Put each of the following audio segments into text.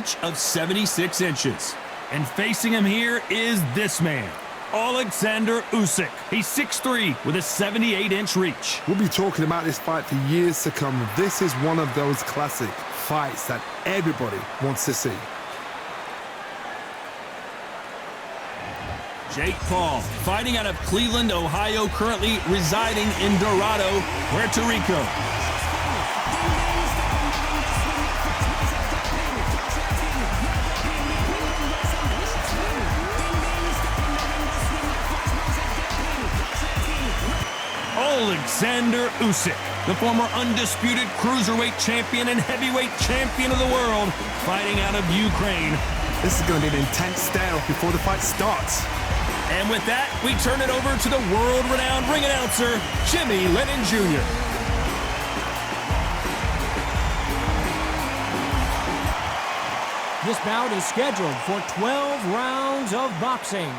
reach of 76 inches. And facing him here is this man, Alexander Usyk. He's 6'3" with a 78-inch reach. We'll be talking about this fight for years to come. This is one of those classic fights that everybody wants to see. Jake Paul, fighting out of Cleveland, Ohio, currently residing in Dorado, Puerto Rico. Alexander Usyk, the former undisputed cruiserweight champion and heavyweight champion of the world, fighting out of Ukraine. This is going to be an intense stare before the fight starts. And with that, we turn it over to the world-renowned ring announcer, Jimmy Lennon Jr. This bout is scheduled for 12 rounds of boxing.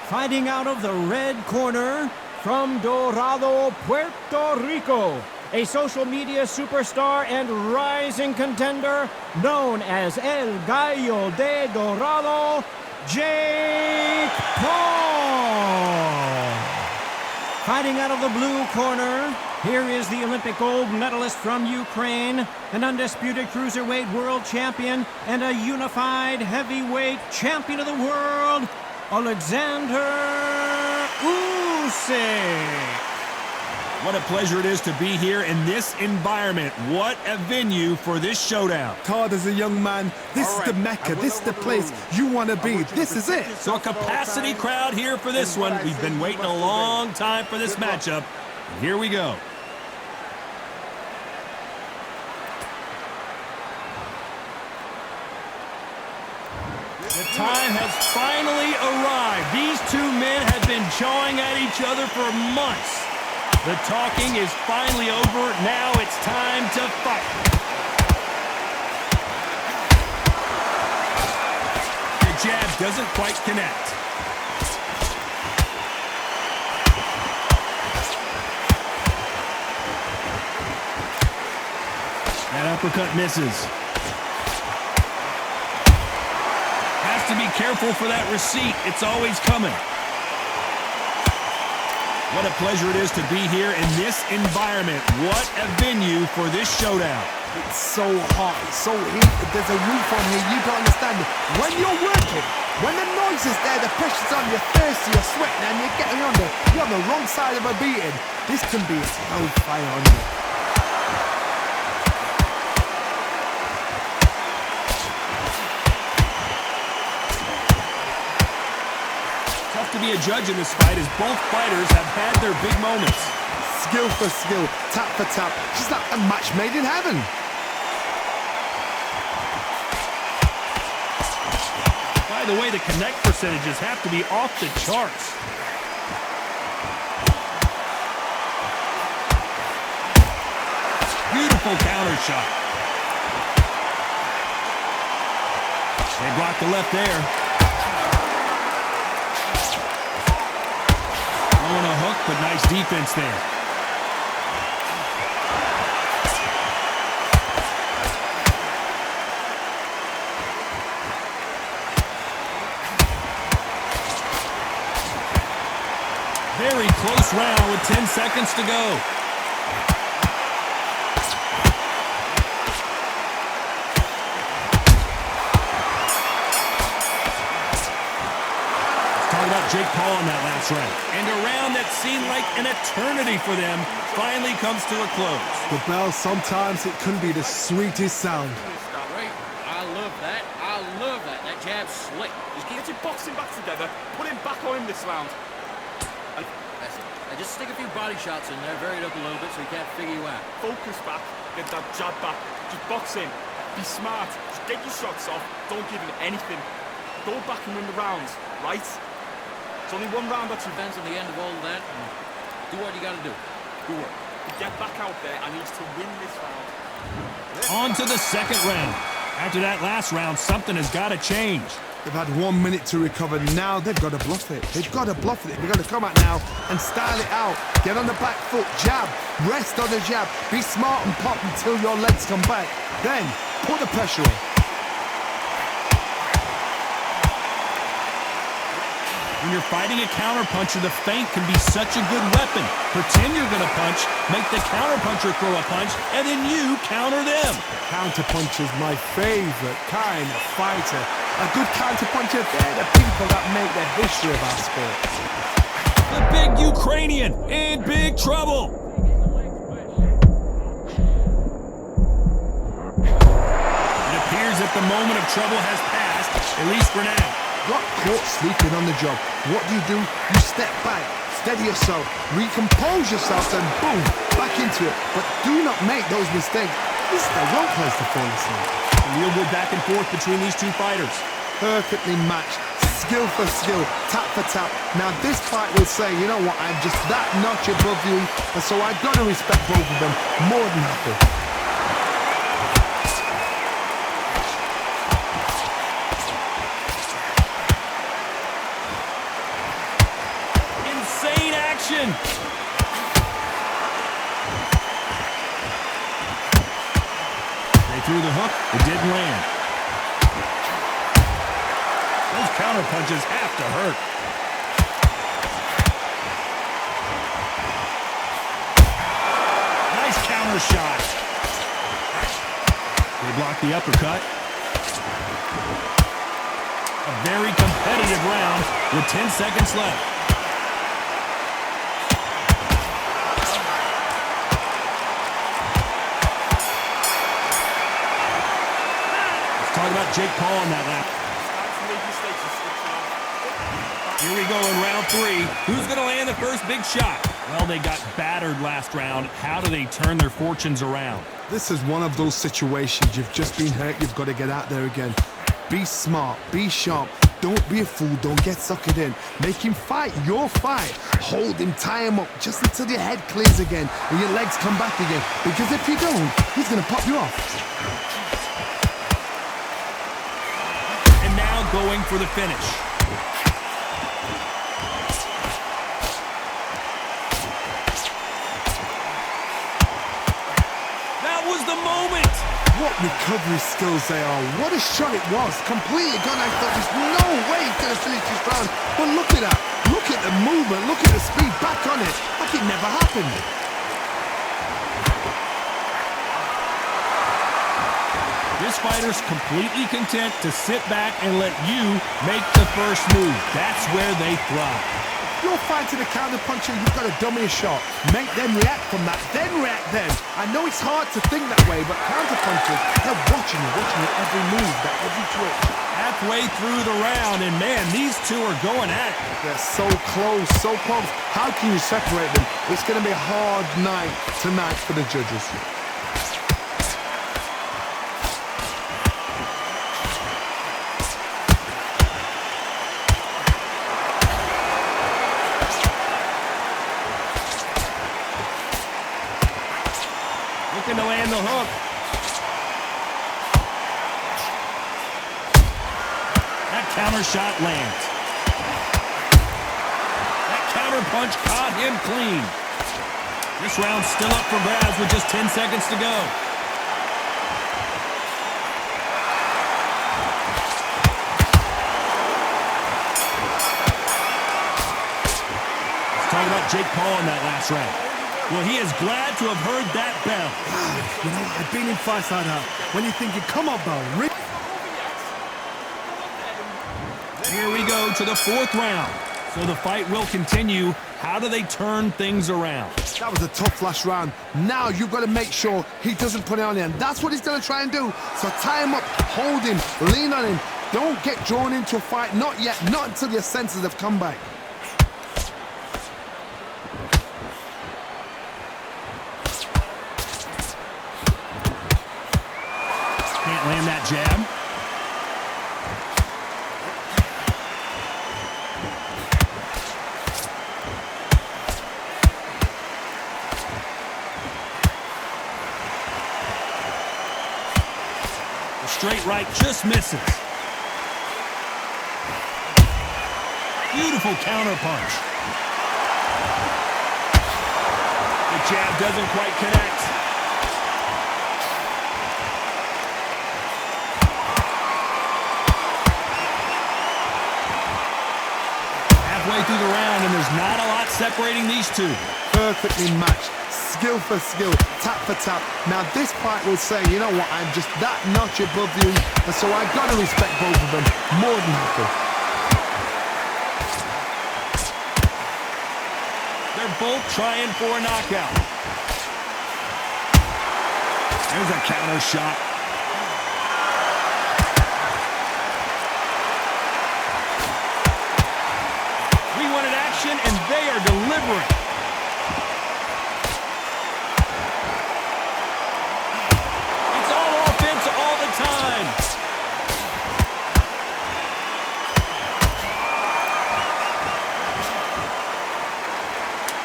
Fighting out of the red corner, from Dorado, Puerto Rico, a social media superstar and rising contender known as El Gallo de Dorado, Jake Paul. Fighting out of the blue corner, here is the Olympic gold medalist from Ukraine, an undisputed cruiserweight world champion and a unified heavyweight champion of the world, Alexander Usyk. What a pleasure it is to be here in this environment. What a venue for this showdown. Todd, as a young man, this is the Mecca. This is the place you want to be. This is it. So a capacity crowd here for this one. We've been waiting a long time for this matchup. And here we go. The time has finally arrived. These two men have been jawing at each other for months. The talking is finally over. Now it's time to fight. The jab doesn't quite connect. That uppercut misses. Has to be careful for that receipt. It's always coming. What a pleasure it is to be here in this environment. What a venue for this showdown. It's so hot, it's so heated. There's a roof on here. You don't understand it. When you're working, when the noise is there, the pressure's on, you're thirsty, you're sweating, and you're getting under. You're on the wrong side of a beating. This can be hellfire on you. To be a judge in this fight as both fighters have had their big moments. Skill for skill, tap for tap, just like a match made in heaven. By the way, the connect percentages have to be off the charts. Beautiful counter shot. They blocked the left there. On a hook, but nice defense there. Very close round with 10 seconds to go. Jake Paul in that last round. And a round that seemed like an eternity for them finally comes to a close. The bell, sometimes it can be the sweetest sound. I love that. I love that. That jab's slick. Just get your boxing back together. Put him back on him this round. That's it. And just stick a few body shots in there, vary it up a little bit so he can't figure you out. Focus back. Get that jab back. Just box in. Be smart. Just get your shots off. Don't give him anything. Go back and win the rounds, right? It's only one round that depends on the end of all of that. Do what you got to do. Good work. Get back out there. I need to win this round. On to the second round. After that last round, something has got to change. They've had 1 minute to recover. Now they've got to bluff it. They've got to bluff it. They've got to come out now and style it out. Get on the back foot, jab, rest on the jab. Be smart and pop until your legs come back. Then put the pressure on. When you're fighting a counterpuncher, the feint can be such a good weapon. Pretend you're going to punch, make the counterpuncher throw a punch, and then you counter them. Counterpuncher's my favorite kind of fighter. A good counterpuncher, they're the people that make the history of our sport. The big Ukrainian in big trouble. It appears that the moment of trouble has passed, at least for now. Got caught sleeping on the job. What do? You step back, steady yourself, recompose yourself, and boom, back into it. But do not make those mistakes. This is the wrong place to fall asleep. A real good back and forth between these two fighters. Perfectly matched, skill for skill, tap for tap. Now this fight will say, you know what, I'm just that notch above you, and so I've got to respect both of them more than happy. Insane action. They threw the hook, it didn't land. Those counter punches have to hurt. Nice counter shot. They block the uppercut. A very competitive round with 10 seconds left. Let's talk about Jake Paul in that lap. Here we go in round 3. Who's going to land the first big shot? Well, they got battered last round. How do they turn their fortunes around? This is one of those situations. You've just been hurt. You've got to get out there again. Be smart. Be sharp. Don't be a fool. Don't get suckered in. Make him fight your fight. Hold him. Tie him up just until your head clears again and your legs come back again. Because if you don't, he's going to pop you off. And now going for the finish. What recovery skills they are. What a shot it was. Completely gone. I thought there's no way he's going to finish this round. But look at that. Look at the movement. Look at the speed. Back on it. Like it never happened. This fighter's completely content to sit back and let you make the first move. That's where they thrive. You're fighting a counter-puncher, you've got to dummy a shot. Make them react from that, then react then. I know it's hard to think that way, but counter-punchers, they're watching you every move, that every twitch. Halfway through the round, and man, these two are going at it. They're so close, so close. How can you separate them? It's going to be a hard night tonight for the judges. Looking to land the hook. That counter shot lands. That counter punch caught him clean. This round's still up for grabs with just 10 seconds to go. Let's talk about Jake Paul in that last round. Well, he is glad to have heard that bell. You know, I've been in fights like that. When you're thinking, come on, bell, ring. Here we go to the 4th round. So the fight will continue. How do they turn things around? That was a tough last round. Now you've got to make sure he doesn't put it on you. And that's what he's going to try and do. So tie him up, hold him, lean on him. Don't get drawn into a fight. Not yet. Not until your senses have come back. Can't land that jab. The straight right just misses. Beautiful counter punch. The jab doesn't quite connect. halfway through the round, and there's not a lot separating these two. Perfectly matched. Skill for skill, tap for tap. Now this fight will say, you know what, I'm just that notch above you, and so I gotta respect both of them more than happy. They're both trying for a knockout. There's a counter shot. We wanted action, and they are delivering.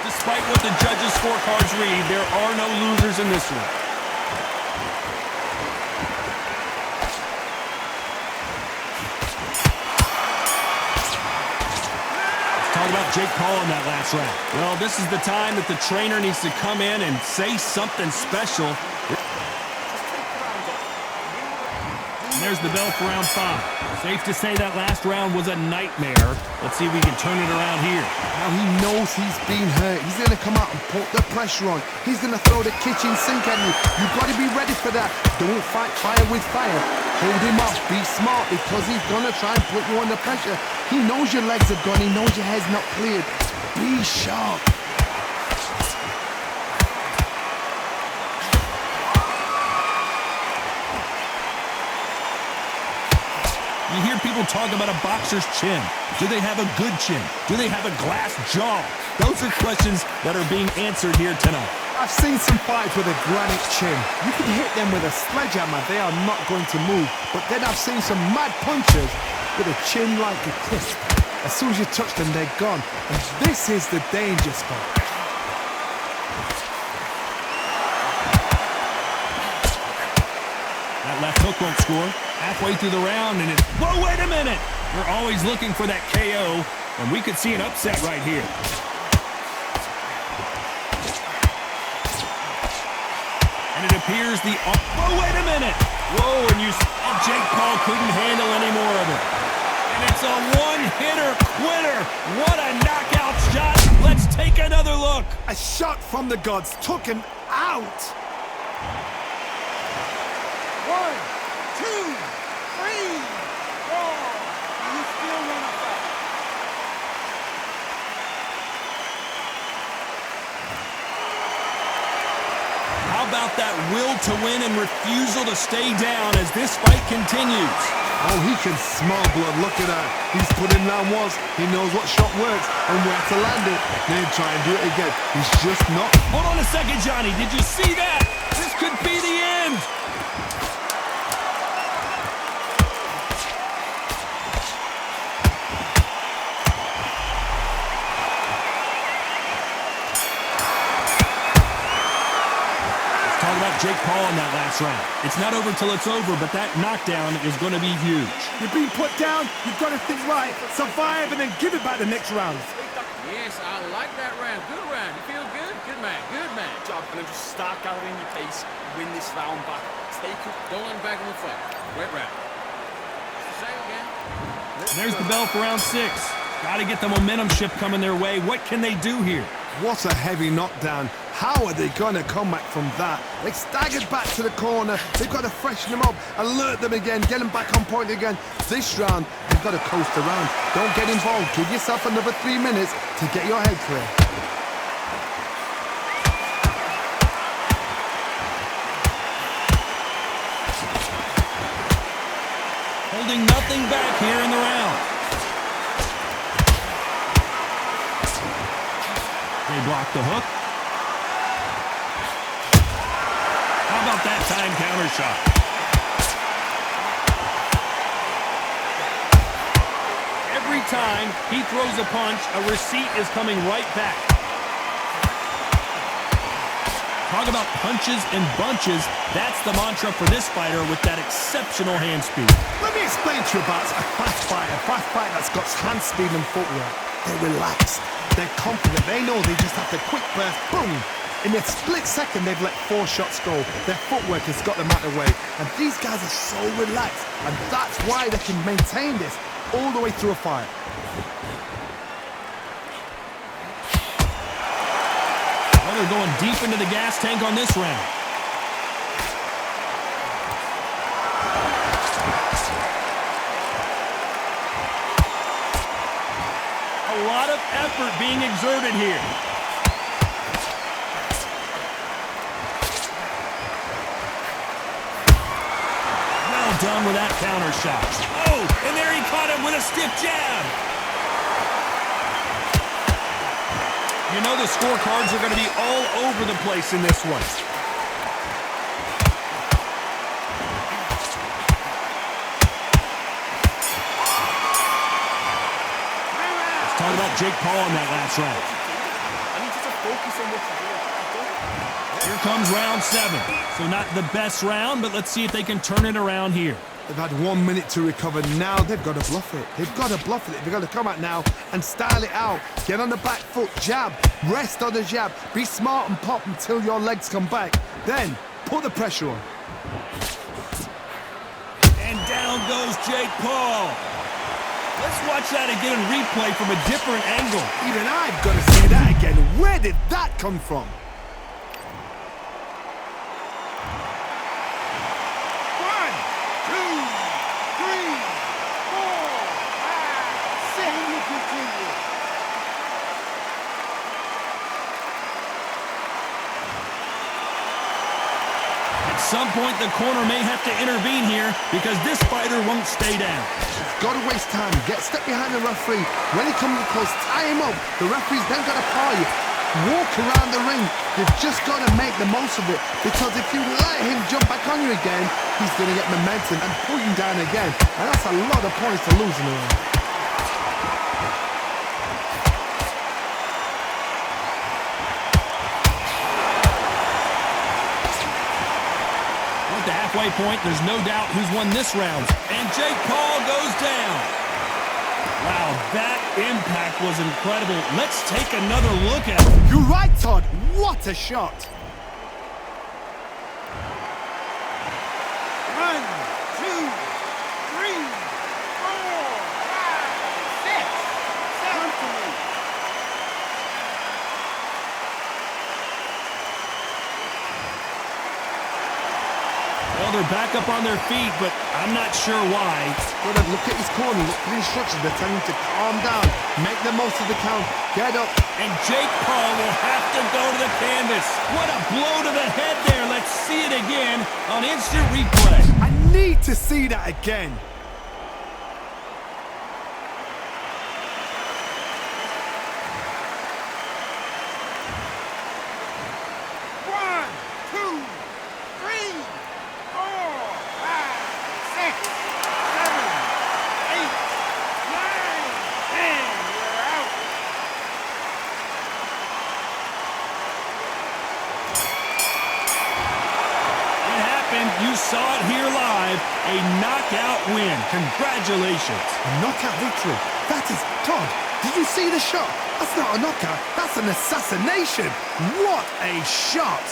Despite what the judges' scorecards read, there are no losers in this one. Let's talk about Jake Paul in that last round. Well, this is the time that the trainer needs to come in and say something special. And there's the bell for round 5. Safe to say that last round was a nightmare. Let's see if we can turn it around here. Now he knows he's been hurt. He's going to come out and put the pressure on. He's going to throw the kitchen sink at you. You've got to be ready for that. Don't fight fire with fire. Hold him off. Be smart because he's going to try and put you under pressure. He knows your legs are gone. He knows your head's not cleared. Be sharp. You hear people talk about a boxer's chin. Do they have a good chin? Do they have a glass jaw? Those are questions that are being answered here tonight. I've seen some fights with a granite chin. You can hit them with a sledgehammer, they are not going to move. But then I've seen some mad punchers with a chin like a crisp. As soon as you touch them, they're gone. And this is the danger spot. That left hook won't score. Halfway through the round, and it's... Whoa, wait a minute! We're always looking for that KO, and we could see an upset right here. And it appears the... Whoa, wait a minute! Whoa, and you saw Jake Paul couldn't handle any more of it. And it's a one-hitter quitter. What a knockout shot. Let's take another look. A shot from the gods took him out. 1, 2, 3, 4. You still want to fight? How about that will to win and refusal to stay down as this fight continues? Oh, he can smell blood. Look at that. He's put in down once. He knows what shot works and where to land it. Then try and do it again. He's just not. Hold on a second, Johnny. Did you see that? This could be the end. Jake Paul in that last round. It's not over till it's over, but that knockdown is going to be huge. You're being put down, you've got to think right, survive, and then give it back the next round. Yes, I like that round. Good round. You feel good? Good man. Good man. Job, and then just start gathering your pace, win this round back. Take it. Don't let him back in the fight. Wet round. Just the same again. There's the bell for round 6. Got to get the momentum shift coming their way. What can they do here? What a heavy knockdown. How are they going to come back from that? They staggered back to the corner. They've got to freshen them up, alert them again, get them back on point again. This round, you've got to coast around. Don't get involved. Give yourself another 3 minutes to get your head clear. Holding nothing back here in the round. They block the hook. How about that time counter shot? Every time he throws a punch, a receipt is coming right back. Talk about punches and bunches. That's the mantra for this fighter with that exceptional hand speed. Let me explain to you about a fast fighter that's got hand speed and footwork. They're relaxed. They're confident. They know they just have to quick burst, boom. In a split second, they've let 4 shots go. Their footwork has got them out of the way. And these guys are so relaxed. And that's why they can maintain this all the way through a fight. they're going deep into the gas tank on this round. A lot of effort being exerted here. Well done with that counter shot. Oh, and there he caught him with a stiff jab. You know the scorecards are going to be all over the place in this one. Let's talk about Jake Paul in that last round. I need you to focus on what you're doing. Here comes round 7. So not the best round, but let's see if they can turn it around here. They've had 1 minute to recover. Now they've got to bluff it. They've got to bluff it. They've got to come out now and style it out. Get on the back foot, jab, rest on the jab. Be smart and pop until your legs come back. Then put the pressure on. And down goes Jake Paul. Let's watch that again in replay from a different angle. Even I've got to see that again. Where did that come from? At some point, the corner may have to intervene here because this fighter won't stay down. Got to waste time. Get step behind the referee. When he comes close, tie him up. The referee's then got to paw you. Walk around the ring. You've just got to make the most of it, because if you let him jump back on you again, he's going to get momentum and pull you down again. And that's a lot of points to lose in the ring. At the halfway point, there's no doubt who's won this round. And Jake Paul goes down. Wow, that impact was incredible. Let's take another look at it. You're right, Todd. What a shot. 1, 2, 3, 4, 5, 6, 7. Well, they're back up on their feet, but I'm not sure why. Well, then look at his corner. Look at the instructions. They're telling him to calm down. Make the most of the count. Get up. And Jake Paul will have to go to the canvas. What a blow to the head there. Let's see it again on instant replay. I need to see that again. You saw it here live, a knockout win. Congratulations. A knockout victory. That is, Todd, did you see the shot? That's not a knockout. That's an assassination. What a shot.